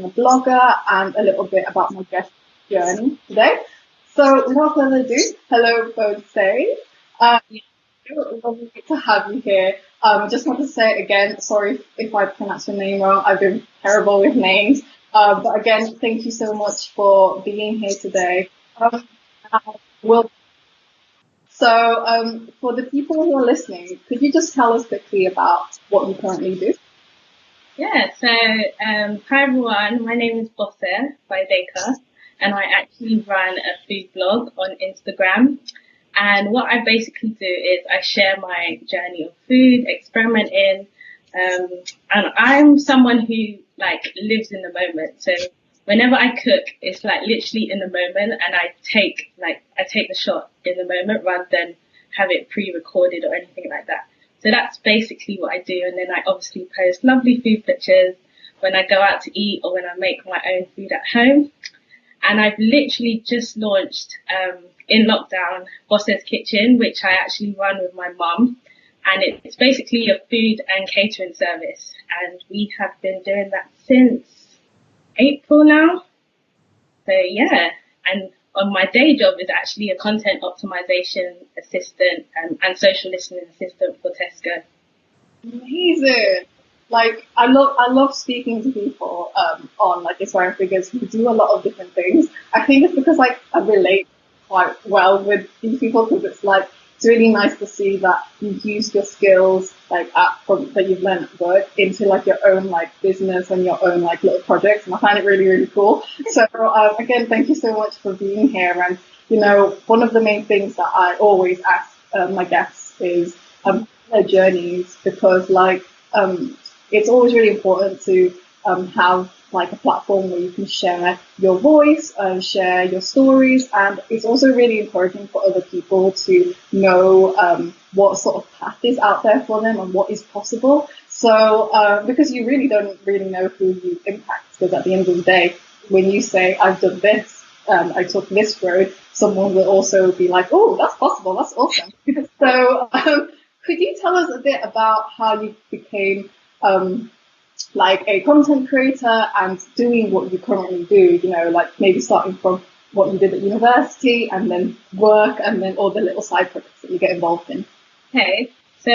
being a blogger and a little bit about my guest journey today. So without further ado, hello Bose. Um, Lovely to have you here. Just want to say again, sorry if I pronounce your name wrong. I've been terrible with names. But again, thank you so much for being here today. Um, uh, well, for the people who are listening, could you just tell us quickly about what you currently do? Hi everyone, my name is Bose Fayodeka, and I actually run a food blog on Instagram. And what I basically do is I share my journey of food, experimenting, and I'm someone who like lives in the moment. So whenever I cook, it's like literally in the moment, and I take the shot in the moment rather than have it pre-recorded or anything like that. So that's basically what I do. And then I obviously post lovely food pictures when I go out to eat or when I make my own food at home. And I've literally just launched, in lockdown, Boss's Kitchen, which I actually run with my mum. And it's basically a food and catering service. And we have been doing that since April now. So yeah, and on my day job is actually a content optimization assistant and social listening assistant for Tesco. Amazing. Like I love speaking to people on like inspiring figures who do a lot of different things. I think it's because like I relate quite well with these people because it's like it's really nice to see that you've used your skills that you've learned at work into like your own like business and your own like little projects, and I find it really really cool. So again, thank you so much for being here. And you know, one of the main things that I always ask my guests is their journeys because it's always really important to have like a platform where you can share your voice and share your stories, and it's also really encouraging for other people to know what sort of path is out there for them and what is possible. So because you really don't really know who you impact, because at the end of the day, when you say I've done this, I took this road, someone will also be like, oh, that's possible, that's awesome. So could you tell us a bit about how you became like a content creator and doing what you currently do, you know, like maybe starting from what you did at university and then work and then all the little side projects that you get involved in? Okay, so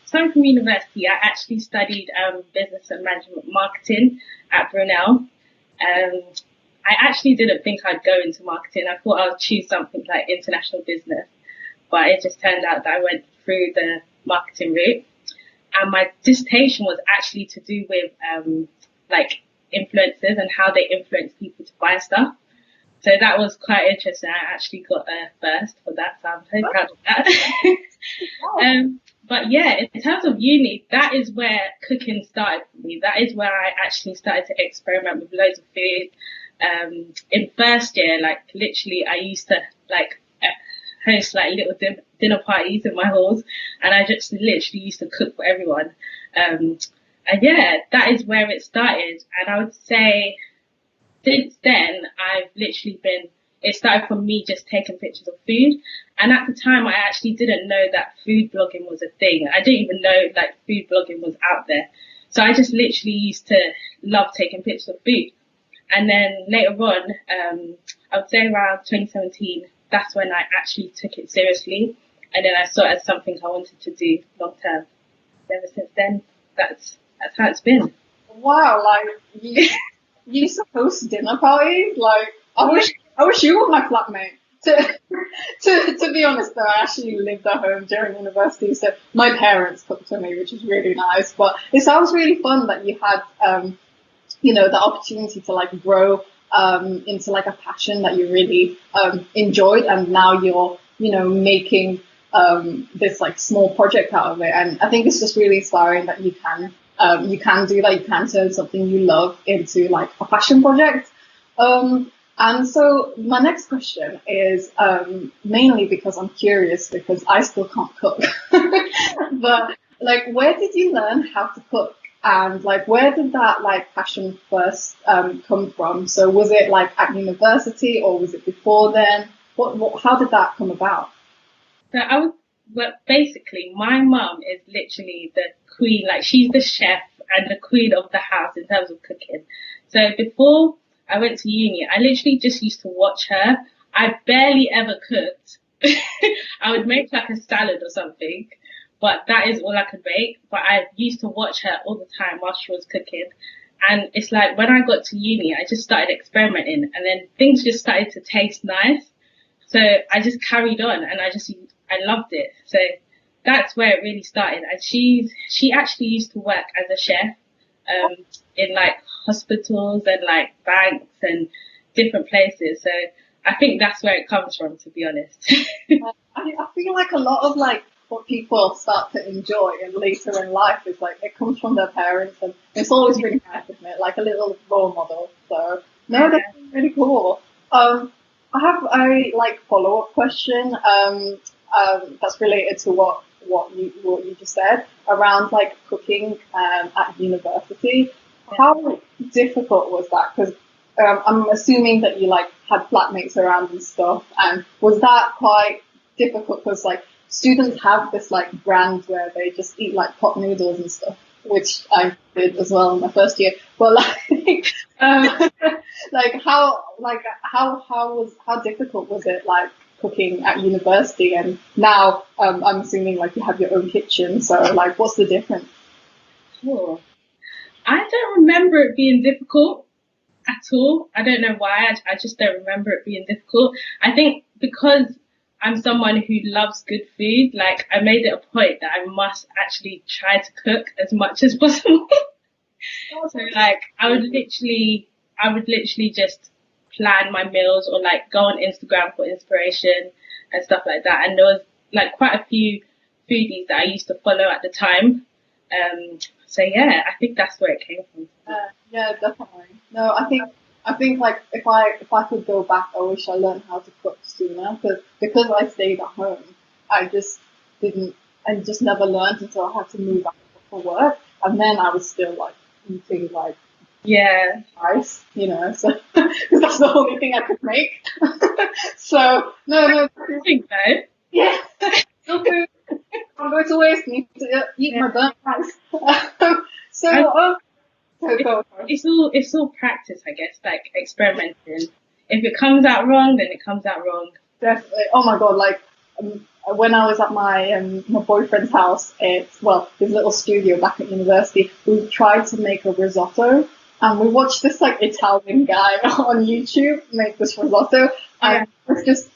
starting from university, I actually studied business and management marketing at Brunel. I actually didn't think I'd go into marketing. I thought I'd choose something like international business, but it just turned out that I went through the marketing route. And my dissertation was actually to do with like influencers and how they influence people to buy stuff. So that was quite interesting. I actually got a first for that, so I'm very proud of that. But yeah, in terms of uni, that is where cooking started for me. That is where I actually started to experiment with loads of food. In first year, like literally, I used to like host like little dinner parties in my halls, and I just literally used to cook for everyone. And yeah, that is where it started. And I would say since then, it started from me just taking pictures of food. And at the time, I actually didn't know that food blogging was a thing. I didn't even know like food blogging was out there. So I just literally used to love taking pictures of food. And then later on, I would say around 2017, that's when I actually took it seriously. And then I saw it as something I wanted to do long term. Ever since then, that's how it's been. Wow, like you used to host dinner parties? Like I wish you were my flatmate. To be honest though, I actually lived at home during university, so my parents cooked for me, which is really nice. But it sounds really fun that you had you know, the opportunity to like grow into like a passion that you really enjoyed, and now you're, you know, making this like small project out of it. And I think it's just really inspiring that you can do that. You can turn something you love into like a passion project. And so my next question is mainly because I'm curious, because I still can't cook. But like, where did you learn how to cook? And like, where did that like passion first come from? So was it like at university or was it before then? How did that come about? But basically, my mum is literally the queen. Like, she's the chef and the queen of the house in terms of cooking. So before I went to uni, I literally just used to watch her. I barely ever cooked. I would make like a salad or something, but that is all I could make. But I used to watch her all the time while she was cooking. And it's like when I got to uni, I just started experimenting and then things just started to taste nice. So I just carried on and I loved it. So that's where it really started. And she actually used to work as a chef, in like hospitals and like banks and different places. So I think that's where it comes from, to be honest. I feel like a lot of like what people start to enjoy and later in life is like it comes from their parents, and it's always really nice, isn't it? Like a little role model. So no, that's really cool. I have a like follow up question. That's related to what you just said around like cooking at university. How difficult was that? Because I'm assuming that you like had flatmates around and stuff, and was that quite difficult? Because like students have this like brand where they just eat like pot noodles and stuff, which I did as well in my first year. But like, um, how difficult was it like cooking at university? And now I'm assuming like you have your own kitchen, so like what's the difference? Cool. I don't remember it being difficult at all. I don't know why. I just don't remember it being difficult. I think because I'm someone who loves good food, like I made it a point that I must actually try to cook as much as possible. So like I would literally just plan my meals or like go on Instagram for inspiration and stuff like that. And there was like quite a few foodies that I used to follow at the time. So yeah, I think that's where it came from. Yeah, definitely. No, I think like if I could go back, I wish I learned how to cook sooner because I stayed at home. I just didn't I just never learned until I had to move out for work, and then I was still like eating like Yeah. rice, so because that's the only thing I could make. So no, I think so. yeah, still food. I'm going to waste. Need to eat Yeah. my burnt rice. So I, go. it's all practice, I guess, like experimenting. If it comes out wrong, then it comes out wrong. Definitely. Oh my god! Like when I was at my boyfriend's house, his little studio back at university, we tried to make a risotto, and we watched this like Italian guy on YouTube make this risotto, and it was just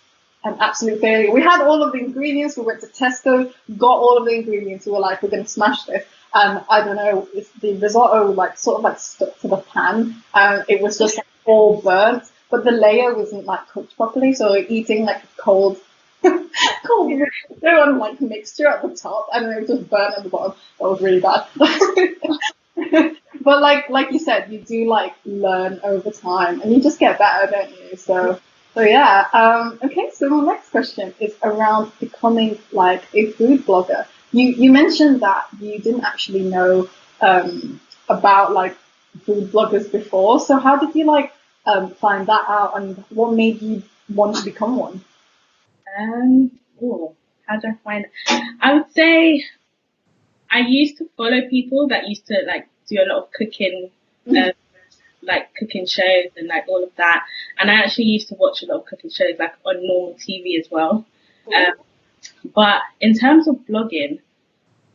an absolute failure. We had all of the ingredients. We went to Tesco, got all of the ingredients. We were like, we're gonna smash this. And I don't know, the risotto like sort of like stuck to the pan, and it was just like, all burnt. But the layer wasn't like cooked properly, so eating like a cold and like mixture at the top, and then it was just burnt at the bottom. That was really bad. But like you said, you do like learn over time, and you just get better, don't you? So yeah. Okay. So my next question is around becoming like a food blogger. You mentioned that you didn't actually know about like food bloggers before. So how did you like find that out, and what made you want to become one? Um, oh, how do I find? I would say I used to follow people that used to like do a lot of cooking, um, like cooking shows and like all of that. And I actually used to watch a lot of cooking shows like on normal TV as well. Um, but in terms of blogging,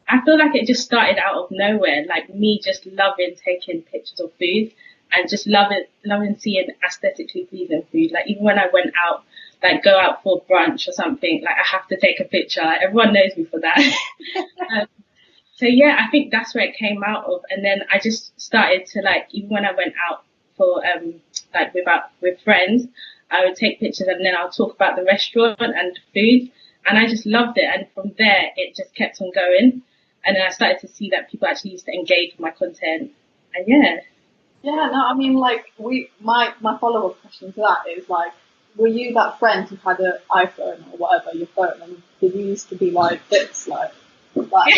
I feel like it just started out of nowhere, like me just loving taking pictures of food and just loving seeing aesthetically pleasing food. Like even when I went out, like go out for brunch or something, like I have to take a picture. Like, everyone knows me for that. um, so yeah, I think that's where it came out of. And then I just started to like, even when I went out for, like with friends, I would take pictures and then I'll talk about the restaurant and the food. And I just loved it. And from there, it just kept on going. And then I started to see that people actually used to engage with my content. And yeah. Yeah, no, I mean, like, my follow-up question to that is, like, were you that friend who had an iPhone or whatever, your phone, and did you used to be like this, that, like,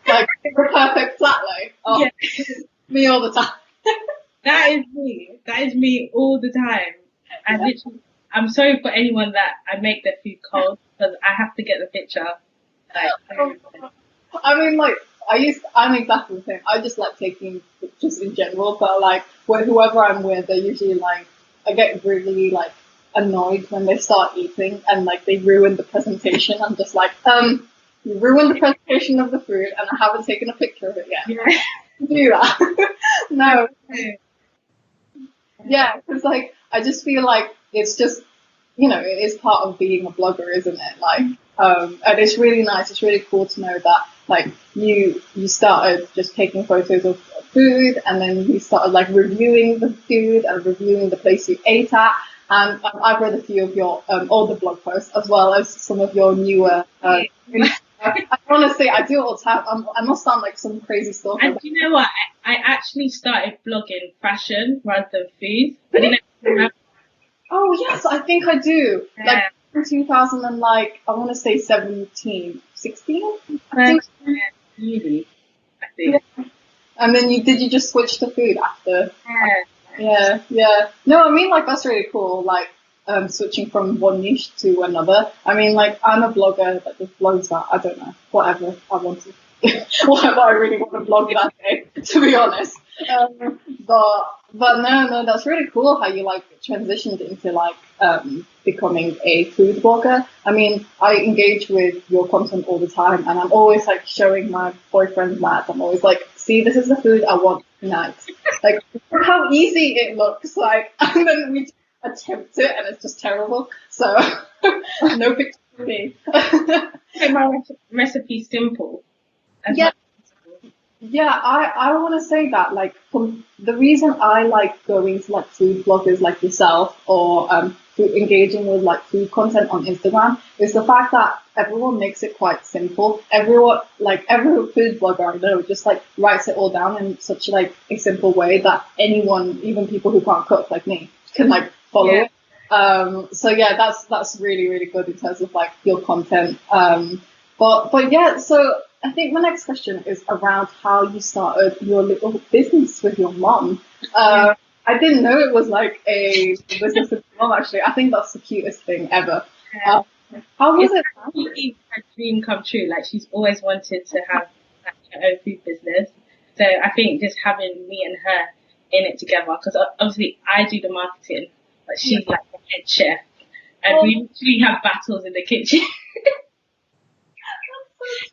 the perfect flat lay? Oh, Yeah. me all the time. That is me. That is me all the time. And literally, I'm sorry for anyone that I make their food cold because I have to get the picture. Like, I mean, like, I'm exactly the same. I just like taking pictures in general, but like with whoever I'm with, they're usually like, I get really like annoyed when they start eating and like they ruin the presentation. I'm just like, you ruined the presentation of the food and I haven't taken a picture of it yet. Yeah. Do that. No. Yeah, because like I just feel like it's just, it is part of being a blogger, isn't it? Like, and it's really nice. It's really cool to know that like you started just taking photos of food, and then you started like reviewing the food and reviewing the place you ate at. And I've read a few of your older blog posts as well as some of your newer. I want to say I do it all the time. I must sound like some crazy stalker. And you know what? I actually started blogging fashion rather than food. I don't know if you remember. Oh yes, I think I do. Yeah. Like in 2000 and like I want to say 17, 16. I think. Really, I think. Yeah. And then did you just switch to food after? Yeah. Yeah. No, I mean like that's really cool. Like switching from one niche to another. I mean like I'm a blogger that just blogs that I don't know whatever I want to. Whatever I really want to blog that day, to be honest. But no, that's really cool how you like transitioned into like becoming a food blogger. I mean, I engage with your content all the time, and I'm always like showing my boyfriend Matt. I'm always like, see, this is the food I want tonight. Like, look how easy it looks. Like, and then we attempt it, and it's just terrible. So, no picture for me. Make my recipe simple. Yeah. Yeah, I want to say that, like, the reason I like going to, like, food bloggers like yourself or engaging with, like, food content on Instagram is the fact that everyone makes it quite simple. Every food blogger I know just, like, writes it all down in such, like, a simple way that anyone, even people who can't cook like me, can, like, follow it. So, yeah, that's really, really good in terms of, like, your content. But yeah, so I think the next question is around how you started your little business with your mom. I didn't know it was like a business with your mom, actually. I think that's the cutest thing ever. How was it? It's her dream come true. Like she's always wanted to have like, her own food business. So I think just having me and her in it together, because obviously I do the marketing, but she's like the head chef, and we literally have battles in the kitchen.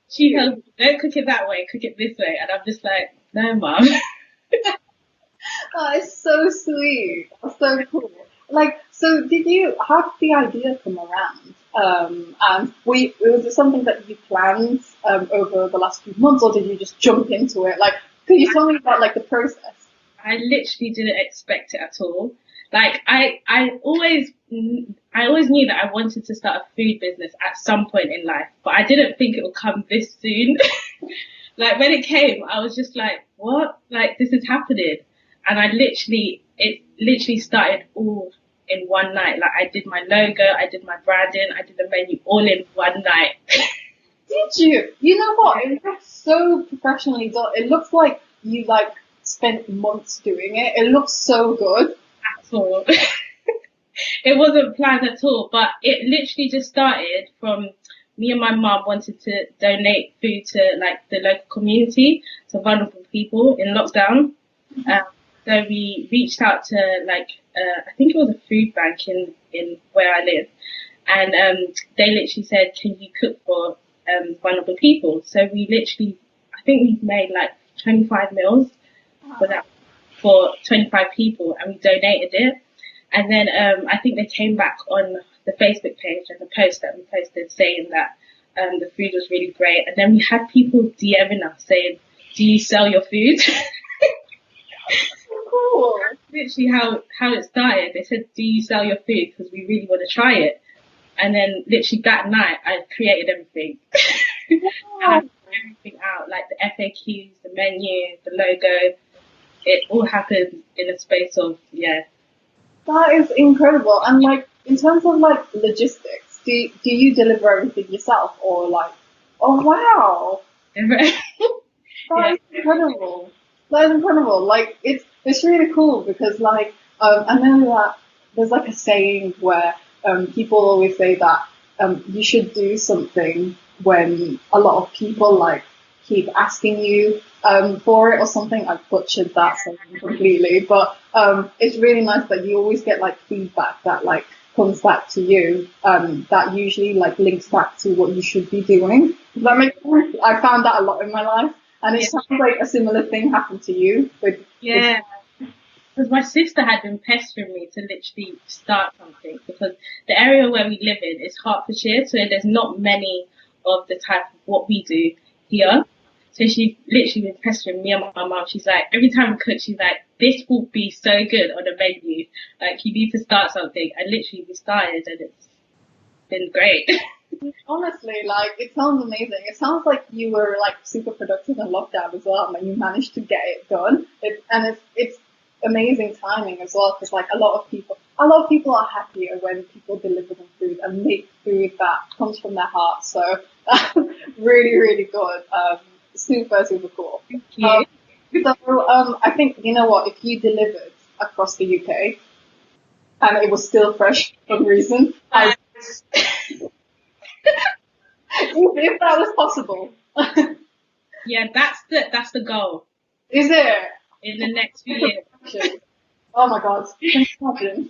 She tells me, don't cook it that way, cook it this way. And I'm just like, no, mum. Oh, it's so sweet. That's so cool. Like, so how did the idea come around? And was it something that you planned over the last few months, or did you just jump into it? Like, could you tell me about like the process? I literally didn't expect it at all. Like, I always knew that I wanted to start a food business at some point in life, but I didn't think it would come this soon. Like, when it came, I was just like, what? Like, this is happening. And it literally started all in one night. Like, I did my logo, I did my branding, I did the menu all in one night. Did you? You know what? It looks so professionally done. It looks like you like spent months doing it. It looks so good. At all. It wasn't planned at all, but it literally just started from me and my mum wanted to donate food to like the local community, to vulnerable people in lockdown. So we reached out to like I think it was a food bank in where I live, and they literally said, "Can you cook for vulnerable people?" So I think we made like 25 meals for 25 people, and we donated it. And then I think they came back on the Facebook page and the post that we posted saying that the food was really great. And then we had people DMing us saying, "Do you sell your food?" Cool. That's literally how it started. They said, "Do you sell your food? Because we really want to try it." And then literally that night, I created everything. I put everything out, like the FAQs, the menu, the logo. It all happened in a space of, That is incredible. And like in terms of like logistics, do you deliver everything yourself or like? Oh wow, that is incredible. That is incredible. Like it's really cool because like I know that there's like a saying where people always say that you should do something when a lot of people like keep asking you for it or something. I've butchered that saying completely, but it's really nice that you always get like feedback that like comes back to you that usually like links back to what you should be doing. Does that make sense? I found that a lot in my life, and it sounds like a similar thing happened to you with Yeah. Because my sister had been pestering me to literally start something because the area where we live in is Hertfordshire, so there's not many of the type of what we do here. So she literally been pestering me and my mum. She's like, every time we cook, she's like, this will be so good on the menu. Like, you need to start something. And literally we started and it's been great. Honestly, like it sounds amazing. It sounds like you were like super productive in lockdown as well, and you managed to get it done. It's amazing timing as well, because like a lot of people are happier when people deliver them food and make food that comes from their heart. So really, really good. Super, super cool. Thank you. I think you know what, if you delivered across the UK and it was still fresh for some reason, if that was possible. Yeah, that's the goal Is it? in the next few years. Oh my god, can you imagine?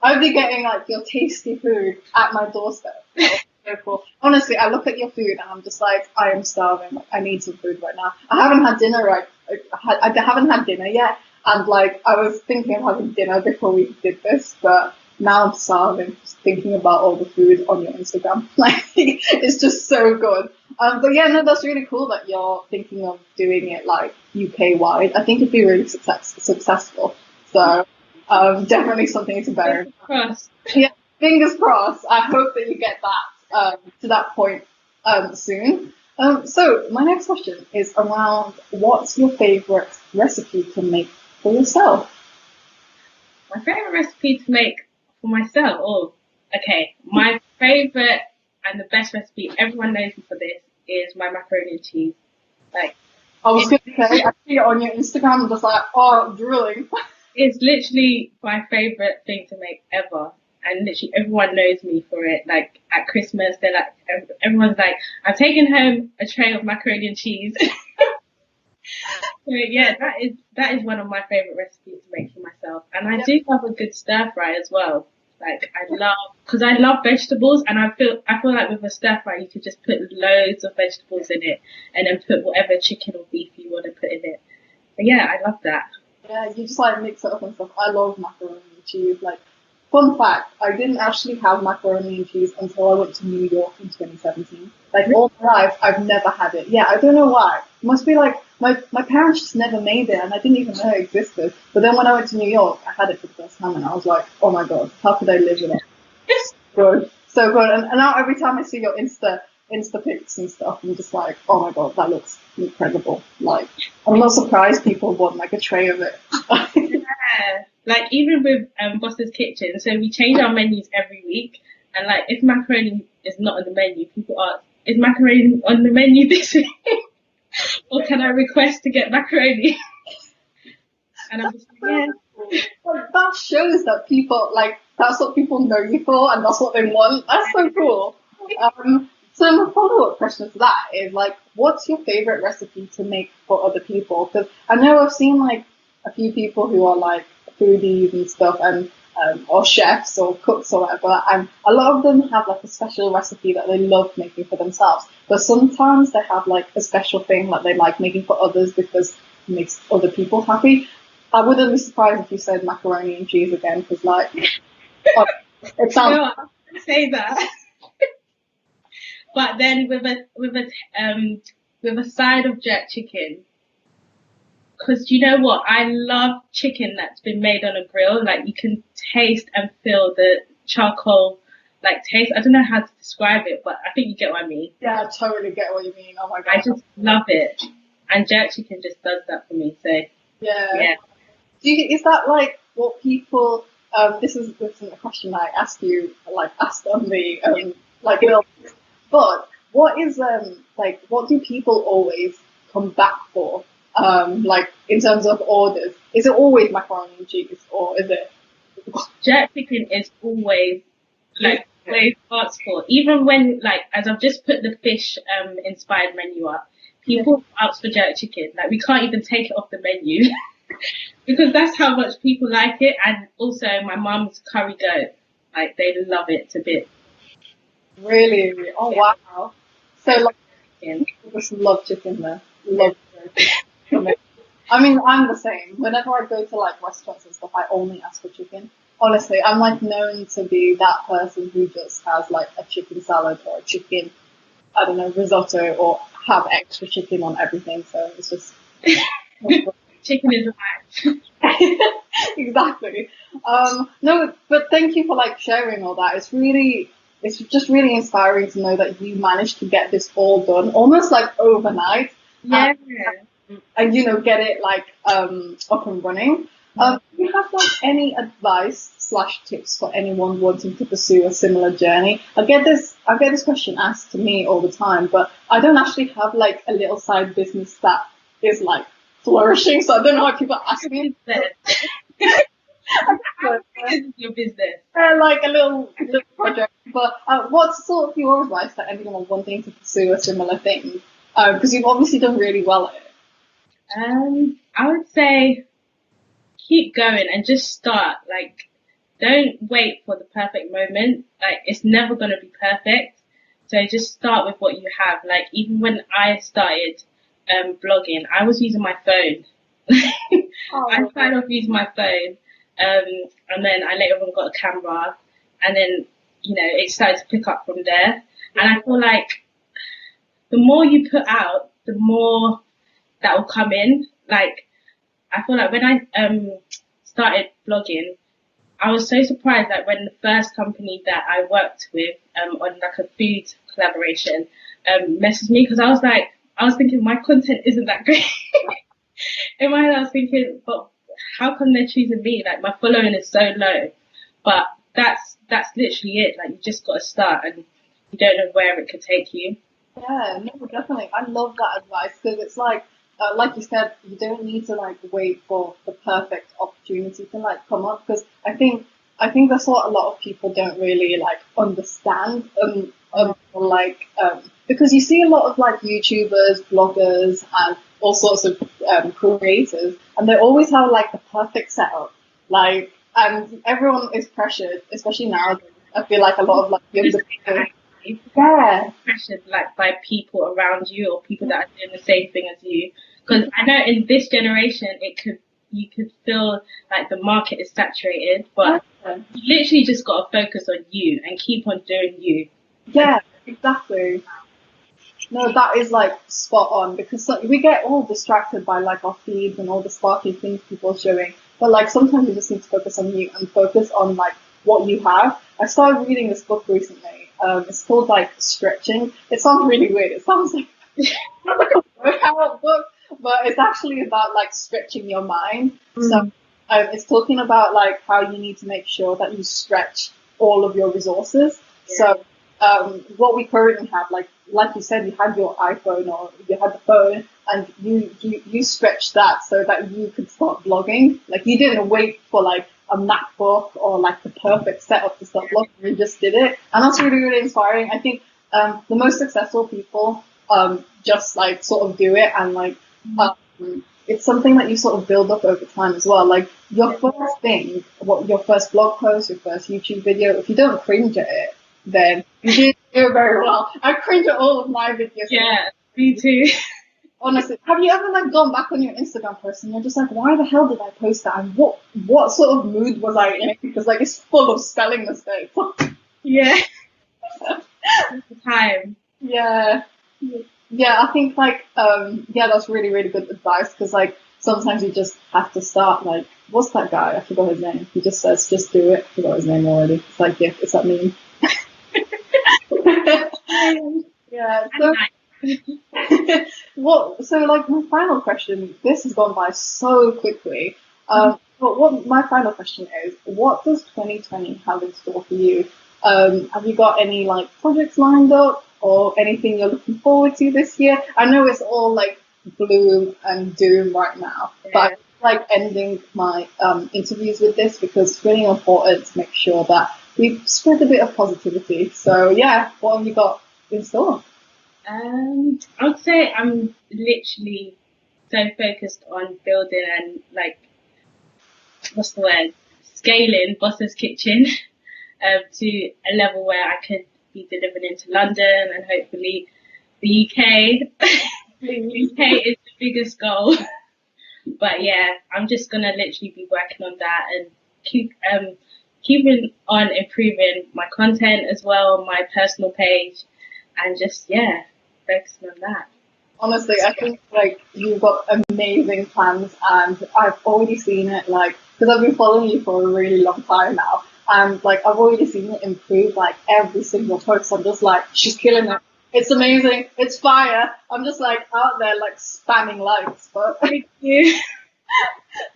I'd be getting like your tasty food at my doorstep. So cool. Honestly, I look at your food and I'm just like, I am starving. Like, I need some food right now. I haven't had dinner I haven't had dinner yet, and like I was thinking of having dinner before we did this, but now I'm starving just thinking about all the food on your Instagram. Like it's just so good. But yeah, no, that's really cool that you're thinking of doing it like UK wide. I think it'd be really successful. So definitely something to bear. Fingers crossed. Yeah, fingers crossed. I hope that you get that to that point soon. So my next question is around what's your favorite recipe to make for yourself? My favorite recipe to make for myself. Oh, okay. My favorite and the best recipe, everyone knows me for this, is my macaroni and cheese. Like, I was going to say, I see it on your Instagram, I'm just like, oh, drooling. it's literally my favorite thing to make ever. And literally everyone knows me for it. Like, at Christmas, they're like, everyone's like, I've taken home a tray of macaroni and cheese. So yeah, that is one of my favorite recipes to make for myself. And I do love a good stir fry as well. Like because I love vegetables, and I feel like with a stir fry you could just put loads of vegetables in it, and then put whatever chicken or beef you want to put in it. But yeah, I love that. Yeah, you just like mix it up and stuff. I love macaroni and cheese. Like, fun fact, I didn't actually have macaroni and cheese until I went to New York in 2017. Like, all my life, I've never had it. Yeah, I don't know why. It must be like, my parents just never made it, and I didn't even know it existed. But then when I went to New York, I had it for the first time, and I was like, oh my god, how could I live with it? It's good. So good. And now every time I see your Insta pics and stuff, I'm just like, oh my god, that looks incredible. Like, I'm not surprised people want like a tray of it. Yeah. Like even with Boss's Kitchen, so we change our menus every week, and like if macaroni is not on the menu, people ask, is macaroni on the menu this week? Or can I request to get macaroni? And I'm just like, yeah. But that shows that people, like, that's what people know you for and that's what they want. That's so cool. So my follow-up question to that is, like, what's your favorite recipe to make for other people? Because I know I've seen, like, a few people who are, like, foodies and stuff, and or chefs or cooks or whatever, and a lot of them have, like, a special recipe that they love making for themselves. But sometimes they have, like, a special thing that they like making for others because it makes other people happy. I wouldn't be surprised if you said macaroni and cheese again, because, like, it sounds... No, I say that. But then with a side of jerk chicken, because you know what, I love chicken that's been made on a grill. Like you can taste and feel the charcoal like taste. I don't know how to describe it, but I think you get what I mean. Yeah, I totally get what you mean. Oh my god, I just love it, and jerk chicken just does that for me. So yeah. Is that like what people? This isn't a question I asked you, like asked on the like will. But what is like what do people always come back for? Like in terms of orders, is it always macaroni and cheese, or is it? Jerk chicken is always like always asked for. Even when like as I've just put the fish inspired menu up, People opt for jerk chicken. Like, we can't even take it off the menu because that's how much people like it. And also, my mum's curry goat. Like, they love it to bits. Really? Oh Yeah. wow. So like, people just love chicken there. Love chicken. I mean, I'm the same. Whenever I go to like restaurants and stuff, I only ask for chicken. Honestly, I'm like known to be that person who just has like a chicken salad or a chicken, I don't know, risotto, or have extra chicken on everything. So it's just Chicken is life. exactly. No, but thank you for like sharing all that. It's just really inspiring to know that you managed to get this all done almost like overnight. Yeah. And get it like up and running. Do you have like any advice slash tips for anyone wanting to pursue a similar journey? I get this question asked to me all the time, but I don't actually have like a little side business that is like flourishing, so I don't know how people ask me. How big is your business? Like a little project. But what's sort of your advice to anyone wanting to pursue a similar thing? Because you've obviously done really well at it. I would say keep going and just start. Like, don't wait for the perfect moment. Like, it's never going to be perfect. So just start with what you have. Like, even when I started blogging, I was using my phone. I started off using my phone, and then I later on got a camera, and then, it started to pick up from there. And I feel like the more you put out, the more that will come in. Like, I feel like when I started blogging, I was so surprised that when the first company that I worked with on like a food collaboration messaged me, because I was thinking my content isn't that great. In my head, I was thinking, but how come they're choosing me? Like, my following is so low. But that's literally it. Like, you just got to start, and you don't know where it could take you. Yeah, no, definitely. I love that advice because it's like you said, you don't need to like wait for the perfect opportunity to like come up. Because I think that's what a lot of people don't really like understand. Because you see a lot of like YouTubers, bloggers, and all sorts of creators, and they always have like the perfect setup. Like, and everyone is pressured, especially nowadays. I feel like a lot of like younger people. Yeah. Pressured like by people around you or people that are doing the same thing as you. Because I know in this generation, you could feel like the market is saturated, but you literally just got to focus on you and keep on doing you. Yeah, exactly. No, that is like spot on because we get all distracted by like our feeds and all the sparky things people are showing. But like sometimes you just need to focus on you and focus on like what you have. I started reading this book recently. It's called like Stretching. It sounds really weird. It sounds like a workout book, but it's actually about like stretching your mind. So it's talking about like how you need to make sure that you stretch all of your resources. So what we currently have, like you said, you had your iPhone or you had the phone, and you stretched that so that you could start blogging. Like you didn't wait for like a MacBook or like the perfect setup to start blogging. You just did it, and that's really really inspiring. I think the most successful people just like sort of do it, and like it's something that you sort of build up over time as well. Like your first thing, your first blog post, your first YouTube video, if you don't cringe at it, then you didn't do very well. I cringe at all of my videos. Yeah, me too. Honestly, have you ever like gone back on your Instagram post and you're just like, why the hell did I post that? And what sort of mood was I in? Because like it's full of spelling mistakes. Yeah. The time. Yeah. Yeah, I think like yeah, that's really really good advice because like sometimes you just have to start. Like, what's that guy? I forgot his name. He just says, "Just do it." I forgot his name already. It's like, yeah, it's that meme. Yeah. So, So like my final question. This has gone by so quickly. But what my final question is, what does 2020 have in store for you? Have you got any like projects lined up or anything you're looking forward to this year? I know it's all like gloom and doom right now, but I like ending my interviews with this because it's really important to make sure that we spread a bit of positivity. So yeah, what have you got in store? I would say I'm literally so focused on building and like, what's the word? Scaling Boss's Kitchen, to a level where I could be delivering into London and hopefully the UK. The UK is the biggest goal. But yeah, I'm just gonna literally be working on that and keeping on improving my content as well, my personal page, and just yeah, focusing on that. Honestly, I think like you've got amazing plans, and I've already seen it. Like, because I've been following you for a really long time now, and like I've already seen it improve. Like every single post, I'm just like, she's killing it. It's amazing. It's fire. I'm just like out there like spamming likes. But Thank you.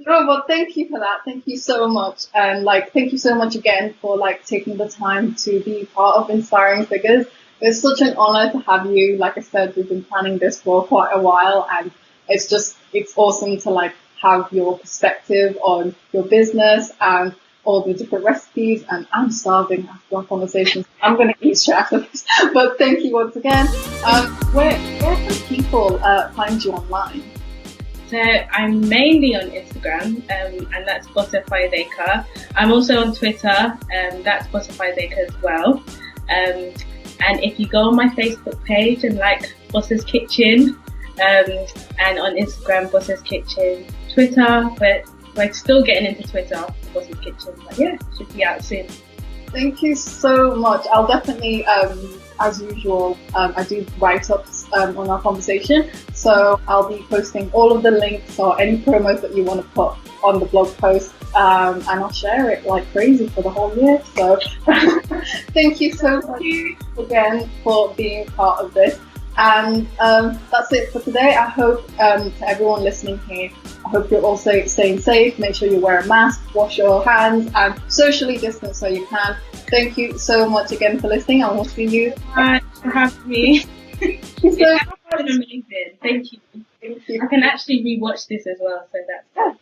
no, but thank you for that. Thank you so much, and like thank you so much again for like taking the time to be part of Inspiring Figures. It's such an honor to have you. Like I said, we've been planning this for quite a while, and it's awesome to like have your perspective on your business and all the different recipes. And I'm starving after our conversations. I'm going to eat straight after this. But thank you once again. Where can people find you online? So I'm mainly on Instagram, and that's Fayodeka. I'm also on Twitter, that's Fayodeka as well. And if you go on my Facebook page and like Boss's Kitchen, and on Instagram, Boss's Kitchen, Twitter, but we're still getting into Twitter, Boss's Kitchen, but yeah, should be out soon. Thank you so much. I'll definitely, as usual, I do write-ups on our conversation, so I'll be posting all of the links or any promos that you want to put on the blog post, and I'll share it like crazy for the whole year. So thank you so much again for being part of this. And that's it for today. I hope to everyone listening here, I hope you're also staying safe. Make sure you wear a mask, wash your hands, and socially distance so you can. Thank you so much again for listening, and we'll see you. Thanks for having me. Thank you so much. It's been amazing. Thank you. Thank you. I can actually rewatch this as well, so that's